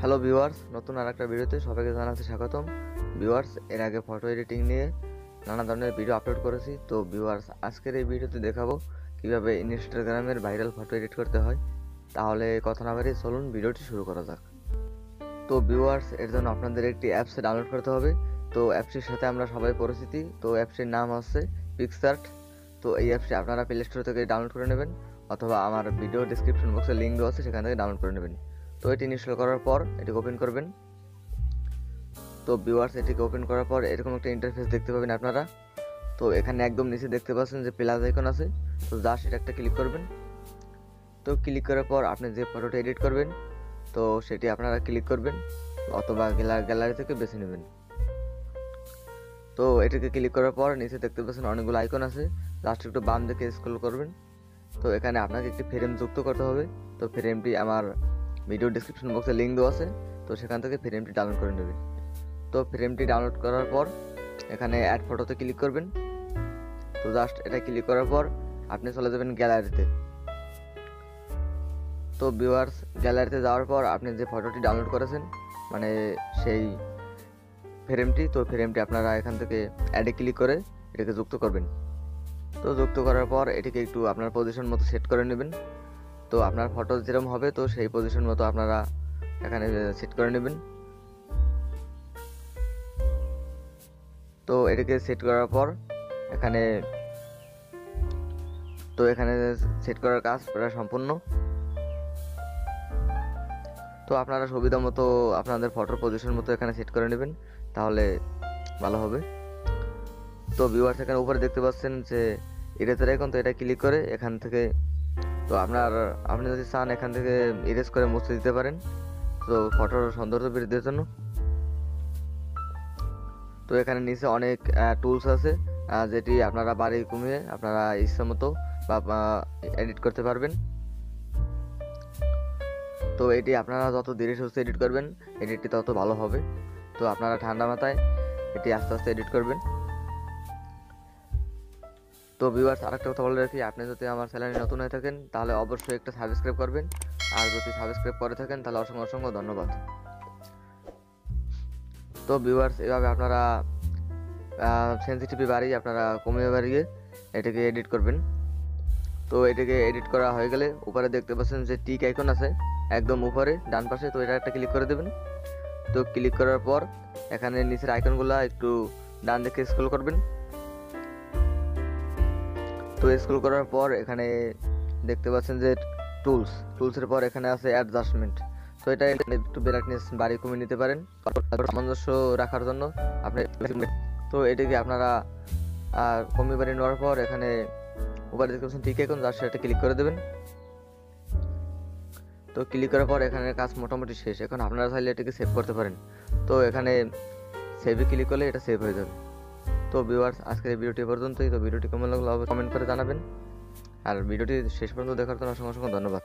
Hello viewers, নতুন আর একটা ভিডিওতে সবাইকে জানাচ্ছি স্বাগতম। ভিউয়ার্স, এর আগে ফটো এডিটিং নিয়ে নানা ধরনের ভিডিও আপলোড করেছি। তো ভিউয়ার্স, আজকের এই ভিডিওতে দেখাবো কিভাবে ইনস্টাগ্রামের ভাইরাল ফটো এডিট করতে হয়। তাহলে কথা না বাড়িয়ে চলুন ভিডিওটি শুরু করা যাক। তো ভিউয়ার্স, এর জন্য আপনাদের একটি অ্যাপস ডাউনলোড করতে হবে। তো অ্যাপসটির সাথে আমরা সবাই পরিচিতি। তো অ্যাপসটির নাম হচ্ছে PicsArt। তো এই অ্যাপসটি আপনারা প্লে স্টোর থেকে ডাউনলোড করে নেবেন, অথবা আমার ভিডিও ডেসক্রিপশন বক্সে লিঙ্ক দেওয়া আছে, সেখান থেকে ডাউনলোড করে নেবেন। তো এটি ইনস্টল করার পর এটিকে ওপেন করবেন। তো ভিউয়ার্স, এটিকে ওপেন করার পর এরকম একটা ইন্টারফেস দেখতে পাবেন আপনারা। তো এখানে একদম নিচে দেখতে পাচ্ছেন যে প্লাস আইকন আছে। তো জাস্ট এটা একটা ক্লিক করবেন। তো ক্লিক করার পর আপনি যে ফটোটা এডিট করবেন তো সেটি আপনারা ক্লিক করবেন, অথবা গ্যালারি থেকে বেছে নেবেন। তো এটিকে ক্লিক করার পর নিচে দেখতে পাচ্ছেন অনেকগুলো আইকন আছে। জাস্ট একটু বাম দিকে স্ক্রল করবেন। তো এখানে আপনাকে একটি ফ্রেম যুক্ত করতে হবে। তো ফ্রেমটি আমার ভিডিও ডেসক্রিপশন বক্সে লিঙ্ক দেওয়া আছে, তো সেখান থেকে ফ্রেমটি ডাউনলোড করে নেবেন। তো ফ্রেমটি ডাউনলোড করার পর এখানে অ্যাড ফটোতে ক্লিক করবেন। তো জাস্ট এটা ক্লিক করার পর আপনি চলে যাবেন গ্যালারিতে। তো ভিউয়ার্স, গ্যালারিতে যাওয়ার পর আপনি যে ফটোটি ডাউনলোড করেছেন, মানে সেই ফ্রেমটি, তো ফ্রেমটি আপনারা এখান থেকে অ্যাডে ক্লিক করে এটাকে যুক্ত করবেন। তো যুক্ত করার পর এটিকে একটু আপনার পজিশন মতো সেট করে নেবেন। তো আপনার ফটো যেরকম হবে তো সেই পজিশন মতো আপনারা এখানে সেট করে নেবেন। তো এটাকে সেট করার পর এখানে সেট করার কাজ প্রায় সম্পূর্ণ। তো আপনারা সুবিধা মতো আপনাদের ফটোর পজিশন মতো এখানে সেট করে নেবেন, তাহলে ভালো হবে। তো ভিউয়ার্স, এখানে উপরে দেখতে পাচ্ছেন যে ইরেজার আইকন, তো এটা ক্লিক করে এখান থেকে তো আপনি যদি চান এখান থেকে ইরেজ করে মুছে দিতে পারেন, তো ফটোর সৌন্দর্য বৃদ্ধির জন্য। তো এখানে নিচে অনেক টুলস আছে, যেটি আপনারা বাড়ি কমিয়ে আপনারা ইচ্ছা মতো বা এডিট করতে পারবেন। তো এটি আপনারা যত ধীরে সুস্থে এডিট করবেন, এডিটটি তত ভালো হবে। তো আপনারা ঠান্ডা মাথায় এটি আস্তে আস্তে এডিট করবেন। তো ভিউয়ার্স, আরেকটা কথা বলে রাখি, আপনি যদি আমার চ্যানেলে নতুন হয়ে থাকেন তাহলে অবশ্যই একটা সাবস্ক্রাইব করবেন, আর যদি সাবস্ক্রাইব করে থাকেন তাহলে অসংখ্য অসংখ্য ধন্যবাদ। তো ভিউয়ার্স, এভাবে আপনারা সেন্সিটিভিটি বাড়িয়ে আপনারা কমিয়ে বাড়িয়ে এটাকে এডিট করবেন। তো এটাকে এডিট করা হয়ে গেলে উপরে দেখতে পাচ্ছেন যে টিক আইকন আছে একদম উপরে ডান পাশে, তো এটা একটা ক্লিক করে দেবেন। তো ক্লিক করার পর এখানে নিচের আইকনগুলো একটু ডান দিকে স্ক্রল করবেন। তো স্ক্রল করার পর এখানে দেখতে পাচ্ছেন যে টুলসের পর এখানে আছে অ্যাডজাস্টমেন্ট। তো এটা একটু ব্রাইটনেস বাড়িয়ে কমিয়ে নিতে পারেন সামঞ্জস্য রাখার জন্য আপনি। তো এটাকে আপনারা কমিয়ে বাড়িয়ে নেওয়ার পর এখানে উপরে দেখতে পাচ্ছেন ঠিক আইকন, জাস্ট সেটা ক্লিক করে দেবেন। তো ক্লিক করার পর এখানে কাজ মোটামুটি শেষ। এখন আপনারা চাইলে এটাকে সেভ করতে পারেন। তো এখানে সেভে ক্লিক করলে এটা সেভ হয়ে যাবে। তো ভিউয়ার্স, আজকের এই ভিডিওটি পর্যন্তই। তো ভিডিওটি কেমন লাগলো অবশ্যই কমেন্ট করে জানাবেন, আর ভিডিওটি শেষ পর্যন্ত দেখার জন্য অসংখ্য অসংখ্য ধন্যবাদ।